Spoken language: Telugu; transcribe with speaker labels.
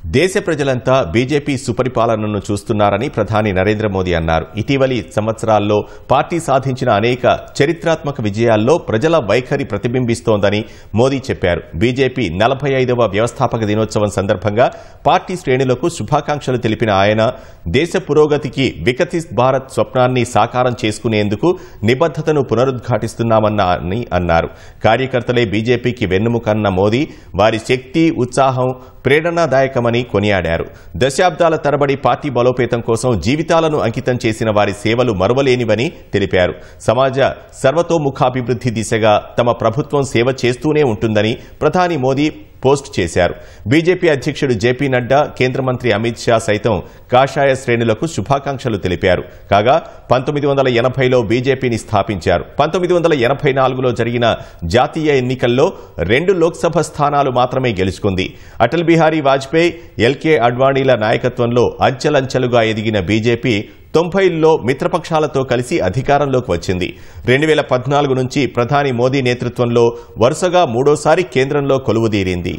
Speaker 1: దేశ ప్రజలంతా బీజేపీ సుపరిపాలనను చూస్తున్నారని ప్రధాని నరేంద్ర మోదీ అన్నారు. ఇటీవలి సంవత్సరాల్లో పార్టీ సాధించిన అనేక చరిత్రాత్మక విజయాల్లో ప్రజల వైఖరి ప్రతిబింబిస్తోందని మోదీ చెప్పారు. బీజేపీ 45వ వ్యవస్థాపక దినోత్సవం సందర్భంగా పార్టీ శ్రేణులకు శుభాకాంక్షలు తెలిపిన ఆయన దేశ పురోగతికి వికసిత్ భారత్ స్వప్నాన్ని సాకారం చేసుకునేందుకు నిబద్ధతను పునరుద్ఘాటిస్తున్నామని అన్నారు. కార్యకర్తలే బీజేపీకి వెన్నుముకన్న మోదీ వారి శక్తి, ఉత్సాహం ప్రేరణాదాయకమని కొనియాడారు. దశాబ్దాల తరబడి పార్టీ బలోపేతం కోసం జీవితాలను అంకితం చేసిన వారి సేవలు మరువలేనివని తెలిపారు. సమాజ సర్వతోముఖాభివృద్ధి దిశగా తమ ప్రభుత్వం సేవ చేస్తూనే ఉంటుందని ప్రధాని మోదీ పోస్ట్ చేశారు. బీజేపీ అధ్యక్షుడు జేపీ నడ్డా, కేంద్ర మంత్రి అమిత్ షా సైతం కాషాయ శ్రేణులకు శుభాకాంక్షలు తెలిపారు. కాగా 1980లో బీజేపీని స్థాపించారు. 1984లో జరిగిన జాతీయ ఎన్నికల్లో 2 లోక్సభ స్థానాలు మాత్రమే గెలుచుకుంది. అటల్ బిహారీ వాజ్పేయి, ఎల్కే అడ్వాణీల నాయకత్వంలో అంచెలంచెలుగా ఎదిగిన బీజేపీ 90ల్లో మిత్రపక్షాలతో కలిసి అధికారంలోకి వచ్చింది. 2014 నుంచి ప్రధాని మోదీ నేతృత్వంలో వరుసగా 3వ సారి కేంద్రంలో కొలువుదీరింది.